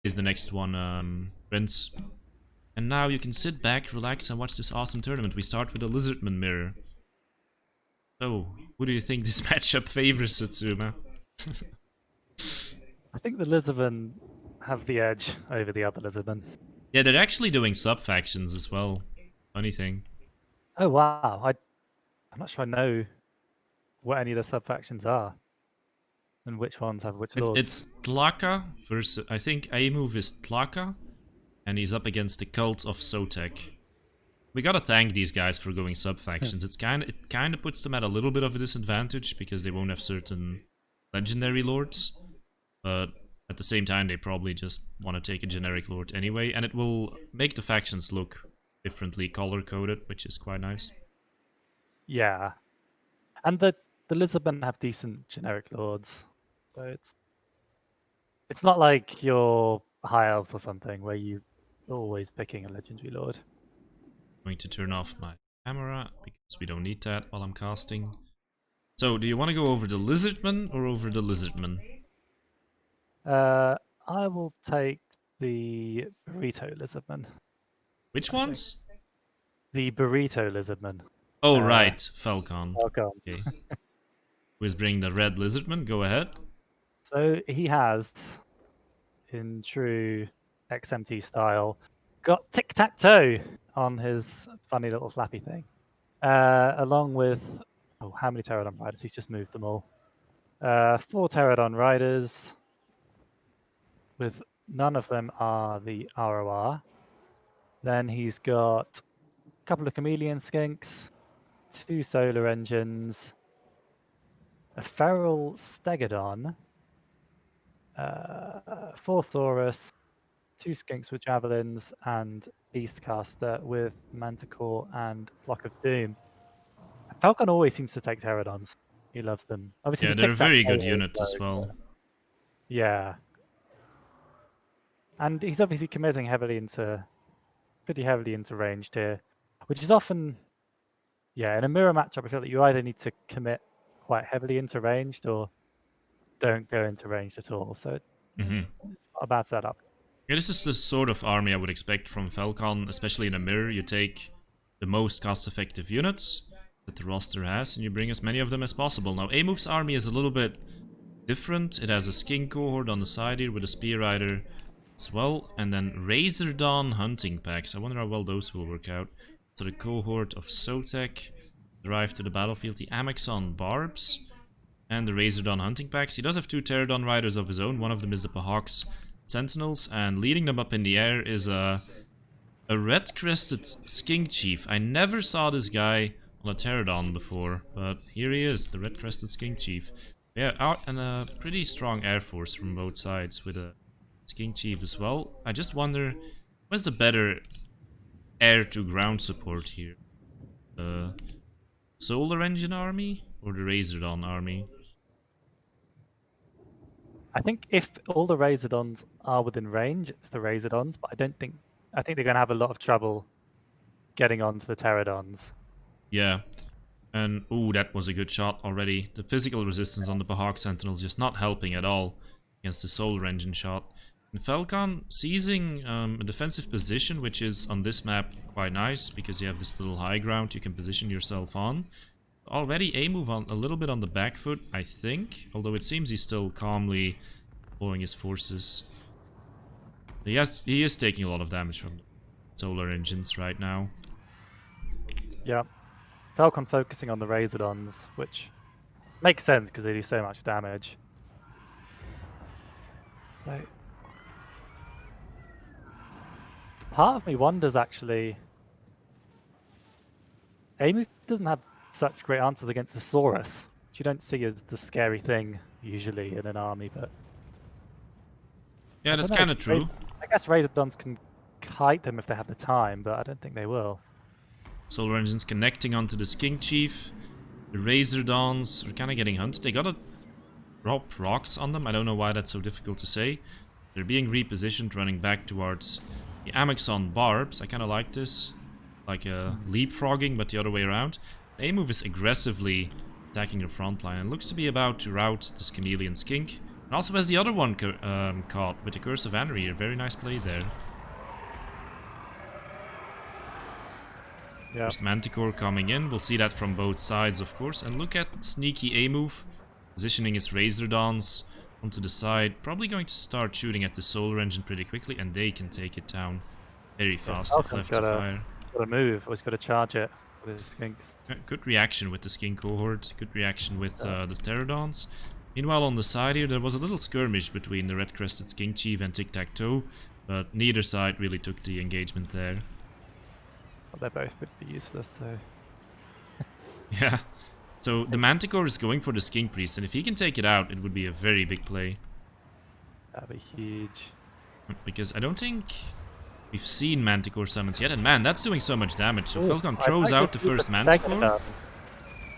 is the next one, Prince. And now you can sit back, relax, and watch this awesome tournament. We start with a Lizardman mirror. So, who do you think this matchup favors, Satsuma? I think the Lizardmen have the edge over the other Lizardmen. Yeah, they're actually doing sub-factions as well. Funny thing. Oh wow, I'm not sure I know what any of the sub-factions are. And which ones have which lords. It's Tlaka versus... I think A-move is Tlaka. And he's up against the Cult of Sotek. We gotta thank these guys for going sub-factions. It kind of puts them at a little bit of a disadvantage because they won't have certain legendary lords. But at the same time, they probably just want to take a generic lord anyway. And it will make the factions look differently color-coded, which is quite nice. Yeah. And the Lizardmen have decent generic lords. So it's not like your High Elves or something where you're always picking a legendary lord. I'm going to turn off my camera because we don't need that while I'm casting. So, do you want to go over the Lizardman or over the Lizardman? I will take the Burrito Lizardman. Which ones? The Burrito Lizardman. Oh, right, Falcon. Falcons. Okay. Who's bringing the red Lizardman? Go ahead. So he has, in true XMT style, got tic-tac-toe on his funny little flappy thing. Along with, oh, how many Pterodon riders? He's just moved them all. 4 Pterodon riders, with none of them are the ROR. Then he's got a couple of chameleon skinks, 2 solar engines, a feral stegodon, 4 saurus, 2 skinks with javelins, and beastcaster with manticore and flock of doom. Falcon always seems to take pterodons. He loves them. Obviously, Yeah, the they're a very tic-tac-toe good unit as well. yeah. And he's obviously committing pretty heavily into ranged here, which is often, yeah, in a mirror matchup, I feel that you either need to commit quite heavily into ranged or don't go into ranged at all. So it's not a bad setup. Yeah, this is the sort of army I would expect from Falcon, especially in a mirror. You take the most cost-effective units that the roster has, and you bring as many of them as possible. Now, A-Move's army is a little bit different. It has a skink cohort on the side here with a spear rider as well, and then Razor Dawn hunting packs. I wonder how well those will work out. So the cohort of Sotek arrived to the battlefield, the Amexon Barbs, and the Razor Dawn hunting packs. He does have 2 Pterodon riders of his own. One of them is the Pahawks Sentinels, and leading them up in the air is a red-crested skink chief. I never saw this guy on a Pterodon before, but here he is, the red-crested skink chief. Yeah, out and a pretty strong air force from both sides with a skink chief as well. I just wonder, what's the better air-to-ground support here? The Solar Engine army or the Razor Dawn army? I think if all the Razordons are within range, it's the Razordons, but I think they're going to have a lot of trouble getting onto the Pterodons. Yeah. And, ooh, that was a good shot already. The physical resistance on the Pahawk Sentinels just not helping at all against the Solar Engine shot. And Falcon seizing a defensive position, which is on this map quite nice, because you have this little high ground you can position yourself on. Already A-move on a little bit on the back foot, I think. Although it seems he's still calmly deploying his forces. He is taking a lot of damage from the Solar Engines right now. Yeah. Falcon focusing on the Razordons, which makes sense because they do so much damage. So, part of me wonders actually. Amy doesn't have such great answers against the Saurus, which you don't see as the scary thing usually in an army, but yeah, that's kind of true. I guess Razordons can kite them if they have the time, but I don't think they will. Solar Engines connecting onto the Skink Chief. The Razor Dawns are kind of getting hunted. They gotta drop rocks on them. I don't know why that's so difficult to say. They're being repositioned, running back towards the Amexon Barbs. I kind of like this. Like leapfrogging, but the other way around. The A-move is aggressively attacking the front line and looks to be about to rout the Chameleon Skink. And also has the other one caught with the Curse of Anri. A very nice play there. Yeah. First Manticore coming in. We'll see that from both sides, of course. And look at sneaky A-move. Positioning his Razor Dawns onto the side. Probably going to start shooting at the Solar Engine pretty quickly. And they can take it down very fast if left to fire. Got to move, or he's got to charge it with his Skinks. Good reaction with the Skin Cohort. Good reaction with the Pterodons. Meanwhile, on the side here, there was a little skirmish between the Red-Crested Skink Chief and Tic-Tac-Toe. But neither side really took the engagement there. Well, they're both pretty useless, so... Yeah. So the Manticore is going for the Skink Priest, and if he can take it out, it would be a very big play. That'd be huge. Because I don't think we've seen Manticore summons yet, and man, that's doing so much damage. So Ooh, Felcon throws out the first Manticore.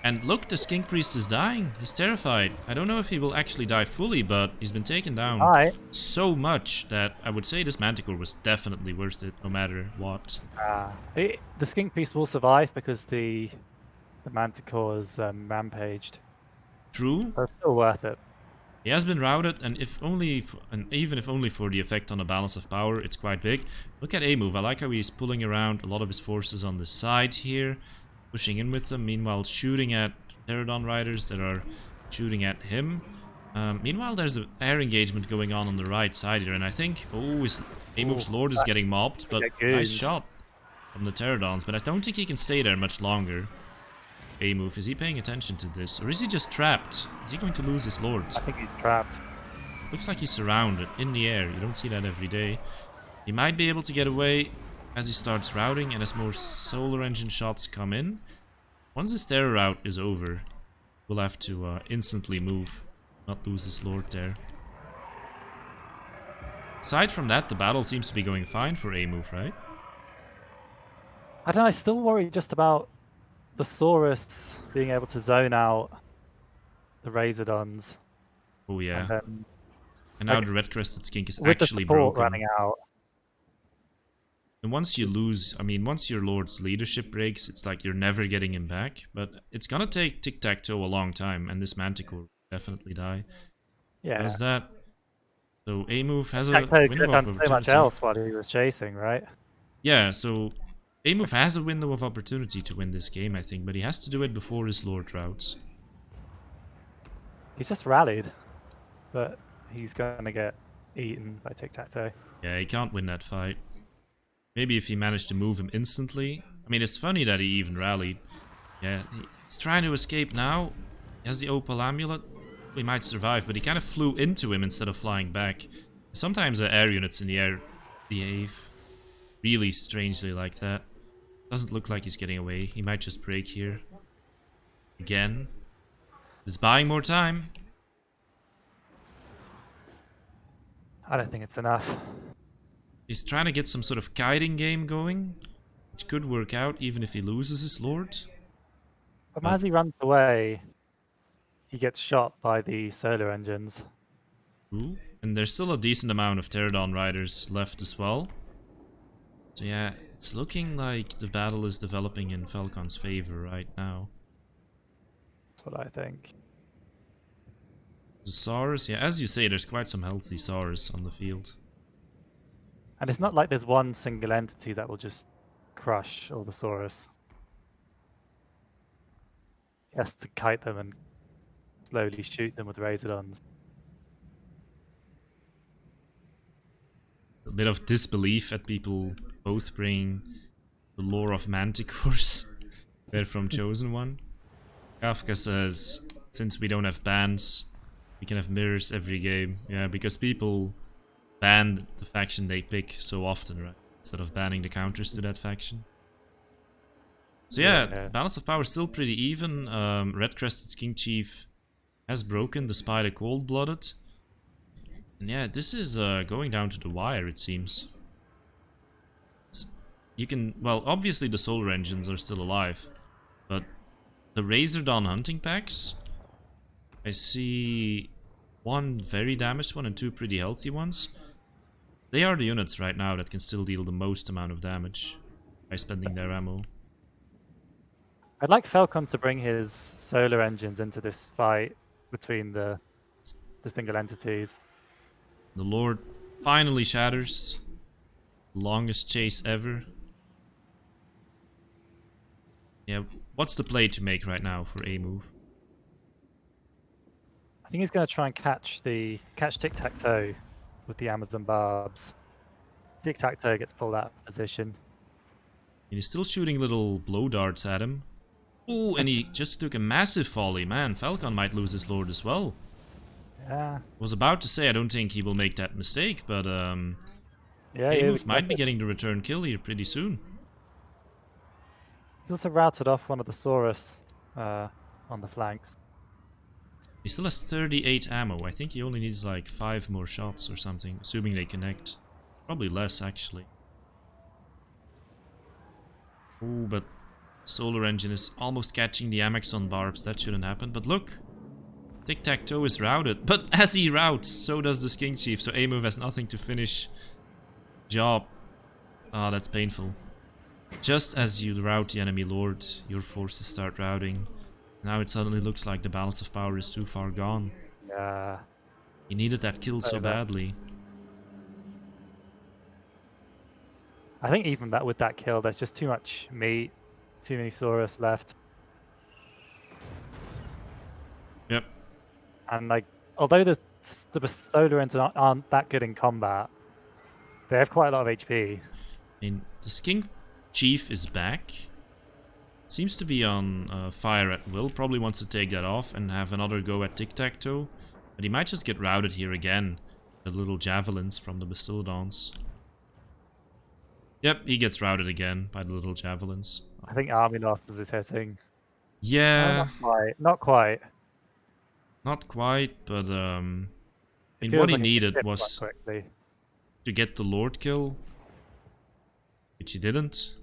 And look, the Skink Priest is dying. He's terrified. I don't know if he will actually die fully, but he's been taken down so much that I would say this Manticore was definitely worth it, no matter what. The Skink Priest will survive because the Manticore's rampaged. True. But still worth it. He has been routed, and even if only for the effect on the balance of power, it's quite big. Look at A-move. I like how he's pulling around a lot of his forces on the side here. Pushing in with them, meanwhile shooting at Pterodon riders that are shooting at him. Meanwhile, there's an air engagement going on the right side here, and I think, A-move's Lord is getting mobbed, but nice shot from the Pterodons, but I don't think he can stay there much longer. A-move, is he paying attention to this, or is he just trapped? Is he going to lose his Lord? I think he's trapped. Looks like he's surrounded, in the air, you don't see that every day. He might be able to get away as he starts routing and as more Solar Engine shots come in. Once this terror rout is over, we'll have to instantly move, not lose this Lord there. Aside from that, the battle seems to be going fine for A-move, right? I don't know, I still worry just about the Saurus being able to zone out the Razordons. Oh yeah. And now the Red-Crested Skink is with actually the support broken. running out. And once you lose, I mean, once your Lord's leadership breaks, it's like you're never getting him back. But it's gonna take Tic-Tac-Toe a long time, and this Manticore will definitely die. Yeah. Does that? So A-move has a Tic-Tac-Toe window could of have done so much opportunity. else while he was chasing, right? Yeah, so A-move has a window of opportunity to win this game, I think, but he has to do it before his Lord routes. He's just rallied, but he's gonna get eaten by Tic-Tac-Toe. Yeah, he can't win that fight. Maybe if he managed to move him instantly. I mean, it's funny that he even rallied. Yeah, he's trying to escape now. He has the Opal Amulet. He might survive, but he kind of flew into him instead of flying back. Sometimes the air units in the air behave really strangely like that. Doesn't look like he's getting away. He might just break here. Again. He's buying more time. I don't think it's enough. He's trying to get some sort of kiting game going, which could work out even if he loses his Lord. But as he runs away, he gets shot by the solar engines. Ooh. And there's still a decent amount of Pterodon riders left as well. So yeah, it's looking like the battle is developing in Felcon's favor right now. That's what I think. The Saurus, yeah, as you say, there's quite some healthy Saurus on the field. And it's not like there's one single entity that will just crush all the Saurus. He has to kite them and slowly shoot them with Razordons. A bit of disbelief at people both bringing the lore of Manticores. They're from Chosen One. Kafka says, since we don't have bans, we can have mirrors every game. Yeah, because people ban the faction they pick so often, right? Instead of banning the counters to that faction. So yeah, balance of power is still pretty even. Red-Crested Skink Chief has broken despite a cold-blooded. And yeah, this is going down to the wire, it seems. You can, well, obviously the solar engines are still alive, but the Razordon hunting packs, I see one very damaged one and two pretty healthy ones. They are the units right now that can still deal the most amount of damage by spending their ammo. I'd like Falcon to bring his solar engines into this fight between the the single entities. The Lord finally shatters. Longest chase ever. Yeah, what's the play to make right now for A-move? I think he's going to try and catch tic-tac-toe with the Amazon barbs. Tic-tac-toe gets pulled out of position. And he's still shooting little blow darts at him. Ooh, and he just took a massive volley. Man, Falcon might lose his Lord as well. Yeah. Was about to say I don't think he will make that mistake, but Yeah, A-move might be getting the return kill here pretty soon. He's also routed off one of the Saurus on the flanks. He still has 38 ammo. I think he only needs like 5 more shots or something, assuming they connect. Probably less, actually. Ooh, but Solar Engine is almost catching the Amexon barbs. That shouldn't happen. But look, Tic-Tac-Toe is routed. But as he routes, so does the Skink Chief. So A-move has nothing to finish job. Ah, that's painful. Just as you route the enemy Lord, your forces start routing. Now it suddenly looks like the balance of power is too far gone. Yeah. He needed that kill so badly. I think even that with that kill, there's just too much meat, too many Saurus left. Yep. And like, although the Solar Engines aren't that good in combat, they have quite a lot of HP. I mean, the Skink Chief is back. Seems to be on fire at will. Probably wants to take that off and have another go at Tic-Tac-Toe. But he might just get routed here again. The little javelins from the Bastiladons. Yep, he gets routed again by the little javelins. I think Army Losses is hitting. Yeah. Not quite. Not quite, but I mean, Feels what he like it needed shipped was quite quickly. to get the Lord kill, which he didn't.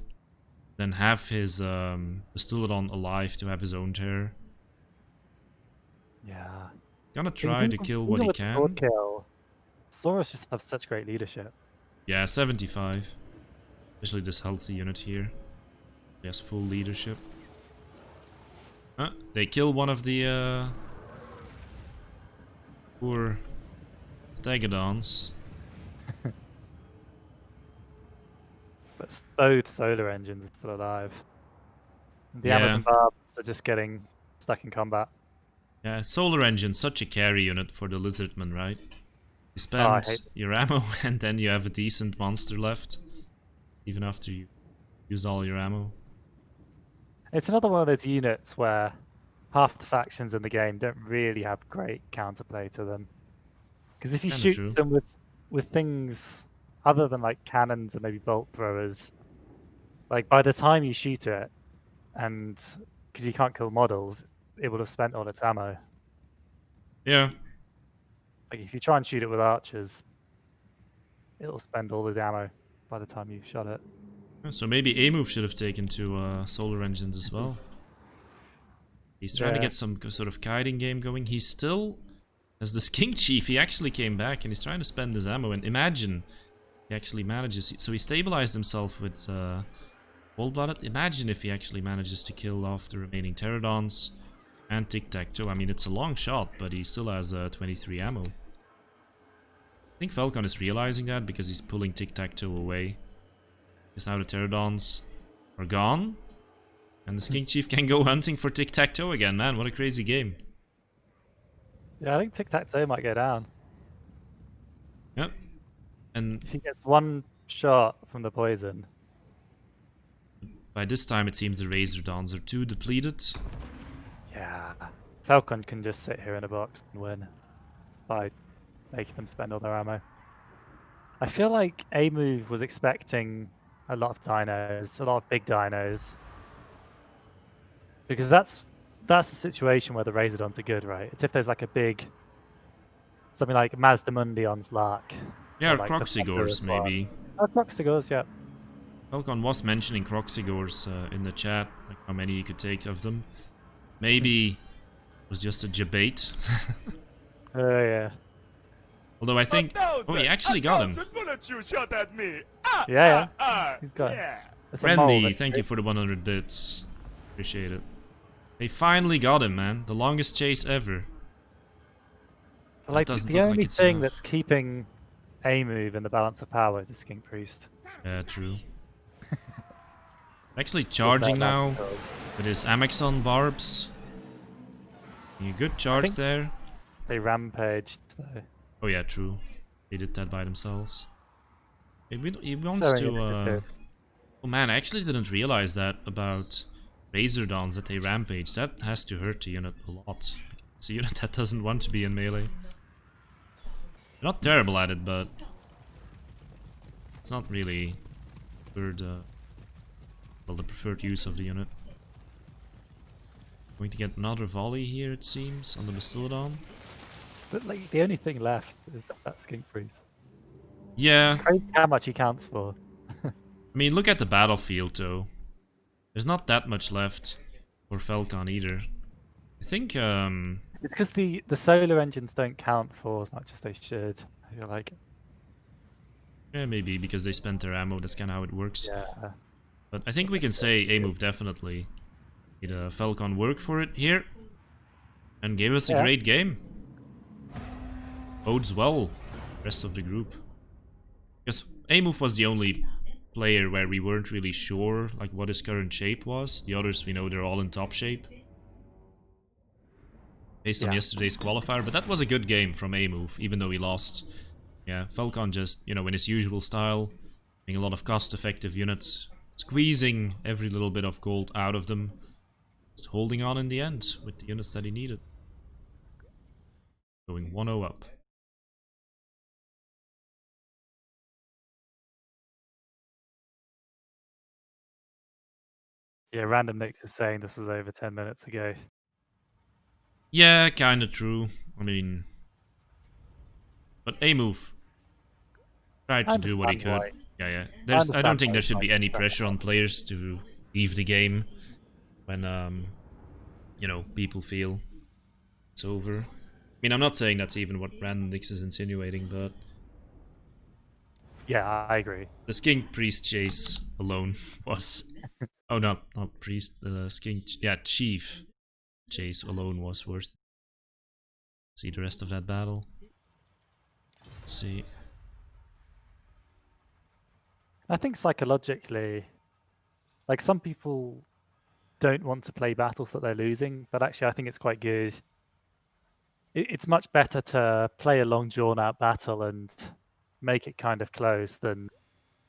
Then have his Bastiladon alive to have his own terror. Yeah. Gonna try to kill what he can. Lord kill, Saurus just have such great leadership. Yeah, 75. Especially this healthy unit here. He has full leadership. They kill one of the poor Stegodons. But both Solar Engines are still alive. The Yeah. Amazon barbs are just getting stuck in combat. Yeah, Solar Engine, such a carry unit for the Lizardman, right? You spend your ammo and then you have a decent monster left. Even after you use all your ammo. It's another one of those units where half the factions in the game don't really have great counterplay to them. Because if you Kinda shoot true. them with things other than like cannons and maybe bolt throwers, like by the time you shoot it, and because you can't kill models, it will have spent all its ammo. Yeah. Like if you try and shoot it with archers, it'll spend all the ammo by the time you've shot it. So maybe A-move should have taken to Solar Engines as well. He's trying to get some sort of kiting game going. He's still, as the Skink Chief, he actually came back and he's trying to spend his ammo. And imagine he actually manages. So he stabilized himself with Cold-Blooded. Imagine if he actually manages to kill off the remaining Pterodons and Tic-Tac-Toe. I mean, it's a long shot, but he still has 23 ammo. I think Falcon is realizing that because he's pulling Tic-Tac-Toe away. Because now the Pterodons are gone. And the Skink Chief can go hunting for Tic-Tac-Toe again. Man, what a crazy game. Yeah, I think Tic-Tac-Toe might go down. Yep. And if he gets one shot from the poison. By this time it seems the Razordons are too depleted. Yeah. Falcon can just sit here in a box and win by making them spend all their ammo. I feel like A-move was expecting a lot of dinos, a lot of big dinos. Because that's the situation where the Razordons are good, right? It's if there's like a big, something like Mazdamundion's Lark. Yeah, or like Croxigors maybe. Oh, Croxigors, yeah. Falcon was mentioning Croxigors in the chat, like how many you could take of them. Maybe it was just a debate. Oh, yeah. Although I think... Oh, he actually got him. Yeah. He's got him. Friendly, thank you for the 100 bits. Appreciate it. They finally got him, man. The longest chase ever. That Like doesn't the look like only it's thing enough. that's keeping a move in the balance of power is a skink priest. Yeah, true. Actually With their charging now magical. with his Amexon barbs. A good I charge think there. they rampaged though, Oh yeah, true. They did that by themselves. He wants showing to. initiative. Oh man, I actually didn't realize that about Razordons that they rampage. That has to hurt the unit a lot. It's a unit that doesn't want to be in melee. They're not terrible at it, but it's not really preferred, well, the preferred use of the unit. Going to get another volley here, it seems, on the Bastillodon. But like the only thing left is that skink priest. Yeah, It's crazy how much he counts for. I mean, look at the battlefield though. There's not that much left for Falcon either. I think, It's because the solar engines don't count for as much as they should. I feel like, yeah, maybe because they spent their ammo, that's kind of how it works. yeah. But I think But we can that's say A-Move definitely made Falcon work for it here. And gave us a Yeah. great game. Bodes well the rest of the group. Because A-Move was the only player where we weren't really sure like what his current shape was. The others, we know they're all in top shape. Based on yesterday's qualifier, but that was a good game from A-Move, even though he lost. Yeah, Falcon just, you know, in his usual style, having a lot of cost-effective units, squeezing every little bit of gold out of them, just holding on in the end with the units that he needed. Going 1-0 up. Yeah, Random Mix is saying this was over 10 minutes ago. Yeah, kinda true. I mean... But A-Move tried I to do what he understand could. why. Yeah. I I don't understand think why there he's should trying be to any scrap pressure on it. players to leave the game when, you know, people feel it's over. I mean, I'm not saying that's even what Random Dix is insinuating, but Yeah, I agree. the Skink Priest chase alone was... Oh, not Priest, Skink... Yeah, Chief chase alone was worth. See the rest of that battle. Let's see. I think psychologically, like some people don't want to play battles that they're losing, but actually I think it's quite good. It's much better to play a long drawn out battle and make it kind of close than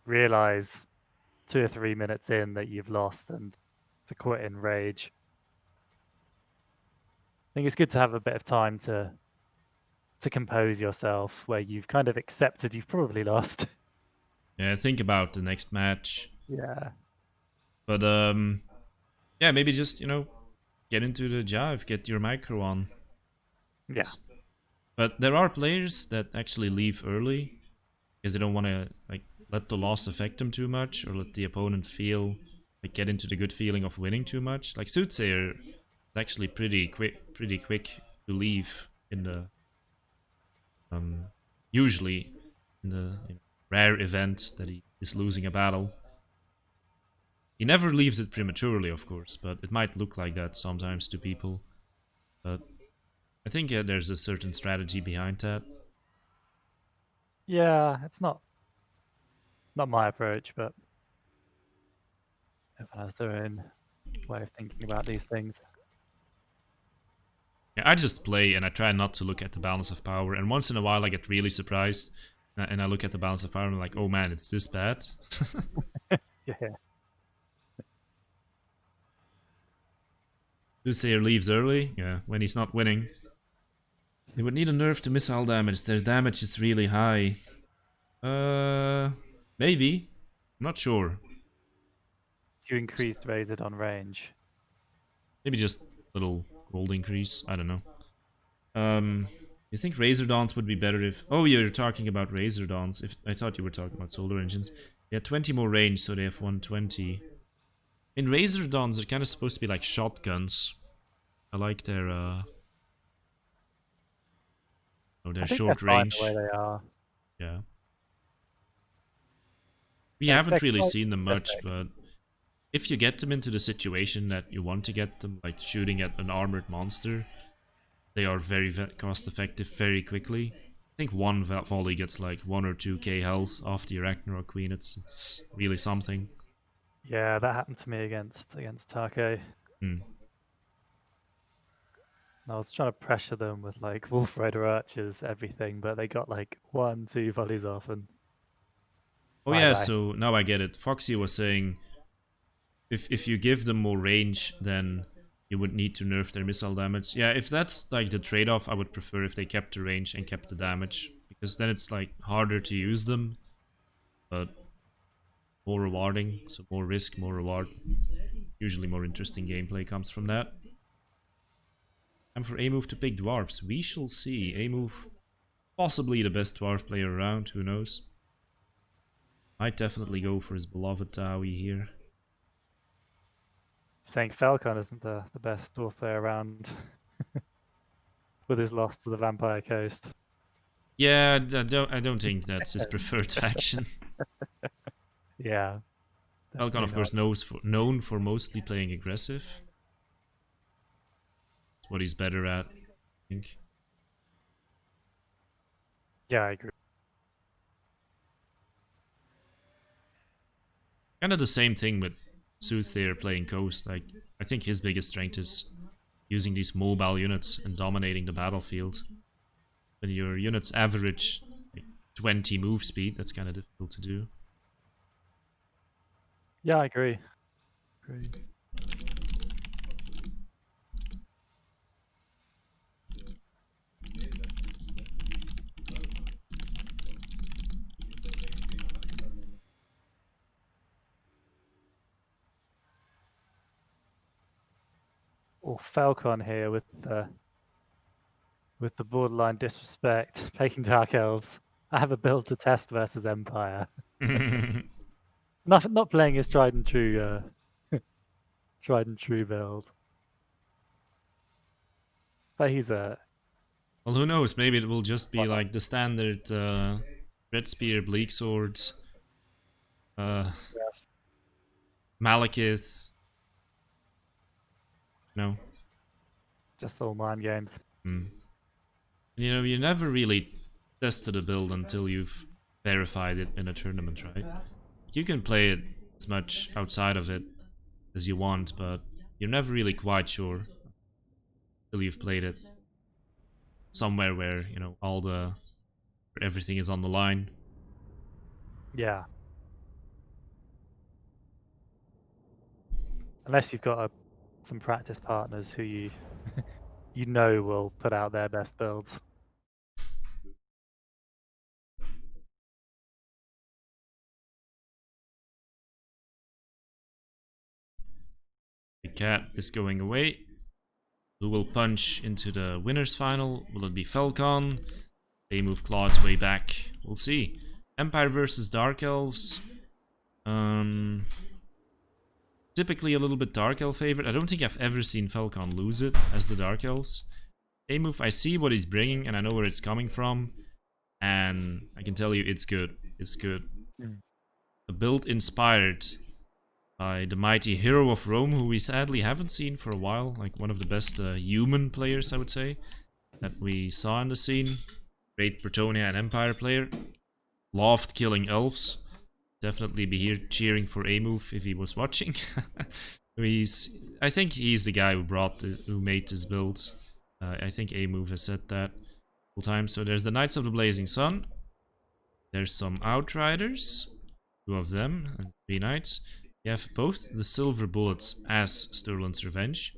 realize 2 or 3 minutes in that you've lost and to quit in rage. I think it's good to have a bit of time to compose yourself where you've kind of accepted you've probably lost. Yeah, think about the next match. Yeah. But, yeah, maybe just, you know, get into the jive, get your micro on. Yeah. But there are players that actually leave early because they don't want to like let the loss affect them too much or let the opponent feel like get into the good feeling of winning too much. Like Soothsayer is actually pretty quick to leave in the usually in the rare event that he is losing a battle. He never leaves it prematurely, of course, but it might look like that sometimes to people. But I think there's a certain strategy behind that. Yeah, it's not my approach, but everyone has their own way of thinking about these things. Yeah, I just play and I try not to look at the balance of power, and once in a while I get really surprised and I look at the balance of power and I'm like, oh man, it's this bad. Yeah. Soothsayer leaves early, yeah, when he's not winning. They would need a nerf to missile damage, their damage is really high. Maybe. I'm not sure. If you increased rated on range. Maybe just a little gold increase, I don't know. You think Razordons would be better if... Oh, you're talking about Razordons. If I thought you were talking about solar engines. They had 20 more range, so they have 120. In Razordons, they're kind of supposed to be like shotguns. I like their, oh, their I think they're short fine range. the way they are. Yeah. We They're haven't really quite seen them much, specific. but if you get them into the situation that you want to get them, like shooting at an armored monster, They are very cost effective very quickly. I think one volley gets like 1 or 2k health off the Ragnarok Queen. It's really something. Yeah, that happened to me against Taco. Hmm. I was trying to pressure them with like Wolf Rider archers, everything, but they got like 1, 2 volleys off and Oh bye yeah, bye. so now I get it. Foxy was saying if you give them more range, then you would need to nerf their missile damage. Yeah, if that's like the trade-off, I would prefer if they kept the range and kept the damage, because then it's like harder to use them, but more rewarding. So more risk, more reward. Usually more interesting gameplay comes from that. Time for Amove to pick dwarves. We shall see. Amove, possibly the best dwarf player around. Who knows? Might definitely go for his beloved Taui here. Saying Falcon isn't the best dwarf player around with his loss to the Vampire Coast. Yeah, I don't think that's his preferred faction. Yeah, Falcon, definitely of not. course, known for mostly playing aggressive. It's what he's better at, I think. Yeah, I agree. Kind of the same thing with Soothsayer playing Coast. Like, I think his biggest strength is using these mobile units and dominating the battlefield. When your units average like 20 move speed, that's kind of difficult to do. Yeah, I agree. Or Falcon here with the borderline disrespect, taking Dark Elves. I have a build to test versus Empire. Not playing his tried and true build. But he's a Well, who knows? Maybe it will just be one up. like the standard Red Spear, Bleak Sword, uh, Malekith. No. Just all mind games. Hmm. You know, you never really tested a build until you've verified it in a tournament, right? You can play it as much outside of it as you want, but you're never really quite sure until you've played it somewhere where, you know, where everything is on the line. Yeah. Unless you've got some practice partners who you know will put out their best builds. The cat is going away. Who will punch into the winners final? Will it be Falcon? They move claws way back. We'll see. Empire versus Dark Elves. Typically a little bit Dark Elf favorite. I don't think I've ever seen Falcon lose it as the Dark Elves. They move. I see what he's bringing and I know where it's coming from. And I can tell you it's good. It's good. Mm. A build inspired by the mighty hero of Rome, who we sadly haven't seen for a while. Like one of the best human players, I would say, that we saw in the scene. Great Bretonia and Empire player. Loved killing elves. Definitely be here cheering for Amove if he was watching. I think he's the guy who made this build. I think Amove has said that full time. So there's the Knights of the Blazing Sun. There's some Outriders, 2 of them, and 3 Knights. You have both the Silver Bullets as Sterling's Revenge.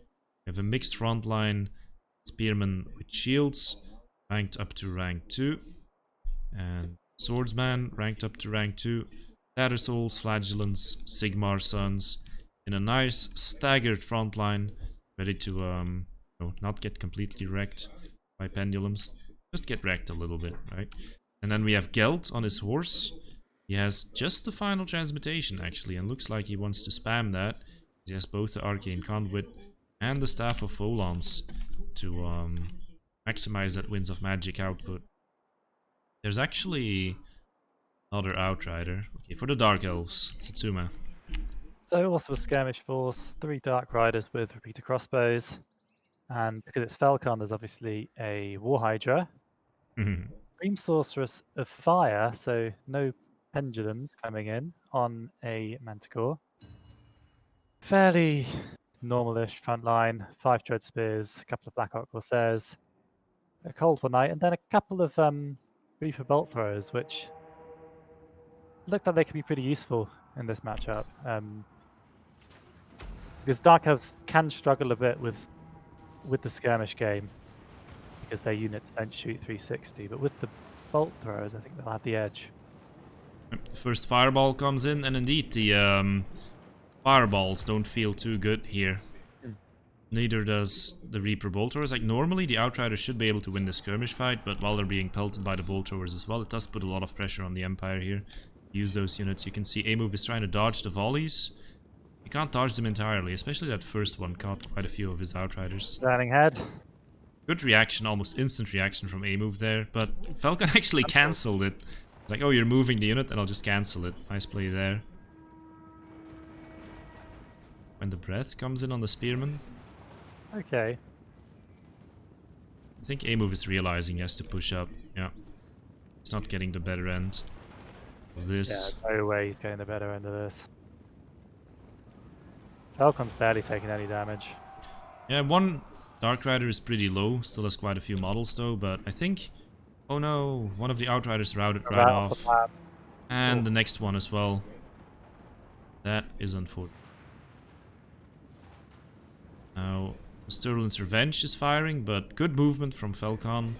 You have a mixed frontline Spearman with shields, ranked up to rank 2. And Swordsman, ranked up to rank 2. Tattersouls, Flagellants, Sigmar Sons, in a nice staggered frontline, ready to not get completely wrecked by pendulums. Just get wrecked a little bit, right? And then we have Gelt on his horse. He has just the final transmutation, actually, and looks like he wants to spam that. He has both the Arcane Conduit and the Staff of Volans to maximize that Winds of Magic output. There's actually another Outrider. Okay, for the Dark Elves, Satsuma. So also a skirmish force, 3 Dark Riders with repeater crossbows, And because it's Falcon, there's obviously a War Hydra, Mhm. Green Sorceress of Fire, so no pendulums coming in on a Manticore. Fairly normalish front line, 5 Dread Spears, a couple of Black Hawk Corsairs, a Cold War Knight, and then a couple of Reaper Bolt Throwers, which look like they could be pretty useful in this matchup. Because Dark Elves can struggle a bit with the skirmish game because their units don't shoot 360, but with the Bolt Throwers, I think they'll have the edge. The first fireball comes in, and indeed the fireballs don't feel too good here. Neither does the Reaper Bolt Throwers. Like, normally the Outriders should be able to win the skirmish fight, but while they're being pelted by the Bolt Throwers as well, it does put a lot of pressure on the Empire here. Use those units. You can see Amove is trying to dodge the volleys. You can't dodge them entirely, especially that first one caught quite a few of his Outriders. Turning head. Good reaction, almost instant reaction from Amove there, but Falcon actually cancelled it. Like, oh, you're moving the unit, and I'll just cancel it. Nice play there. When the breath comes in on the Spearman. Okay. I think Amove is realizing he has to push up. Yeah. He's not getting the better end of this. Yeah, no way he's getting the better end of this. Falcon's barely taking any damage. Yeah, one Dark Rider is pretty low. Still has quite a few models though, but I think... Oh no, one of the Outriders routed right off. And the next one as well. That is unfortunate. Now, Sterling's Revenge is firing, but good movement from Falcon.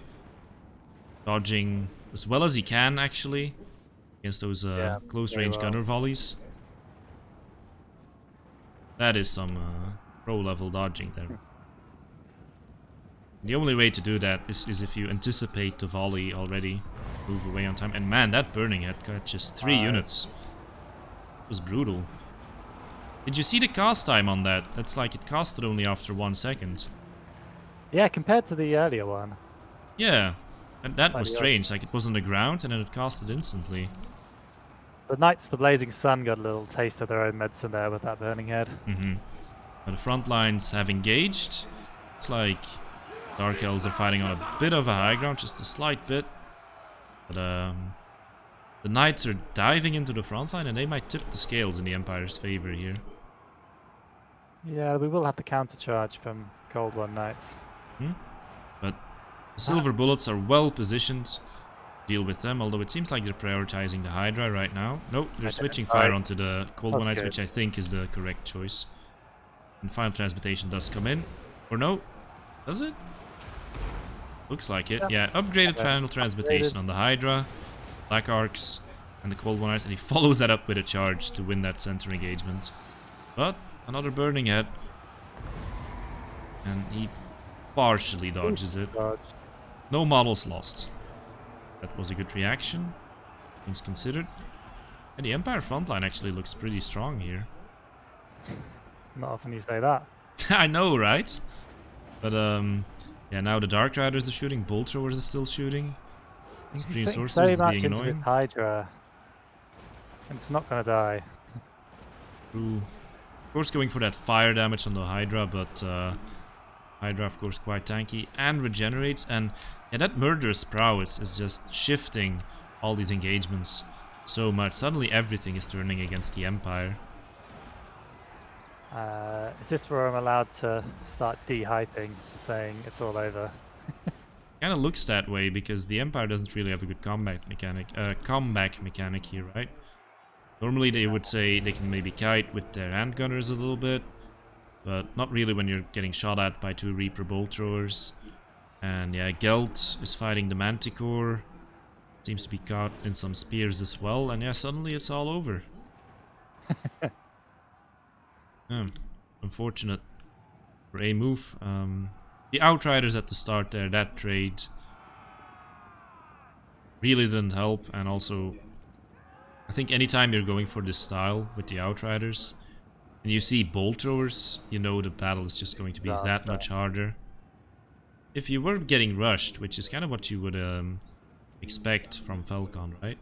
Dodging as well as he can, actually, against those close-range gunner volleys. That is some pro-level dodging there. The only way to do that is if you anticipate the volley already, move away on time. And man, that Burning Head got just 3 units. It was brutal. Did you see the cast time on that? That's like it casted only after 1 second. Yeah, compared to the earlier one. Yeah, and that was strange. Like, it was on the ground and then it casted instantly. The Knights of the Blazing Sun got a little taste of their own medicine there with that Burning Head. But the front lines have engaged. It's like Dark Elves are fighting on a bit of a high ground, just a slight bit. But the Knights are diving into the front line and they might tip the scales in the Empire's favor here. Yeah, we will have the countercharge from Cold War Knights. But the Silver Bullets are well positioned to deal with them, although it seems like they're prioritizing the Hydra right now. Nope, they're switching fire onto the Cold War Knights, which I think is the correct choice. And Final Transmutation does come in. Or no? Does it? Looks like it. Yeah, upgraded Final Transmutation on the Hydra, Black Arcs, and the Cold War Knights, and he follows that up with a charge to win that center engagement. But another Burning Head. And he partially dodges it. No models lost. That was a good reaction, things considered. And the Empire frontline actually looks pretty strong here. Not often you say that. I know, right? But yeah, now the Dark Riders are shooting, Bolt Throwers are still shooting. Green Sorcerers is being annoying. Hydra, and it's not gonna die. Ooh. Of course, going for that fire damage on the Hydra, but Hydra, of course, quite tanky and regenerates. And yeah, that Murderous Prowess is just shifting all these engagements so much. Suddenly, everything is turning against the Empire. Is this where I'm allowed to start de-hyping, saying it's all over? Kind of looks that way because the Empire doesn't really have a good comeback mechanic here, right? Normally they would say they can maybe kite with their handgunners a little bit, but not really when you're getting shot at by 2 Reaper Bolt Throwers. And yeah, Gelt is fighting the Manticore. Seems to be caught in some spears as well, and yeah, suddenly it's all over. Unfortunate for Amove. The Outriders at the start there, that trade really didn't help, and also I think anytime you're going for this style with the Outriders and you see Bolt Throwers, you know the battle is just going to be that much harder. If you were getting rushed, which is kind of what you would expect from Falcon, right?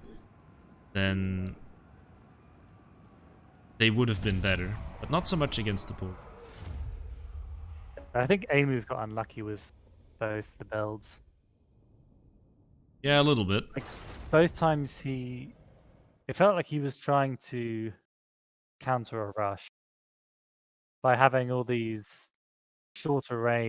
Then they would have been better, but not so much against the Bolt. I think Amove got unlucky with both the builds. Yeah, a little bit. Like both times it felt like he was trying to counter a rush by having all these shorter range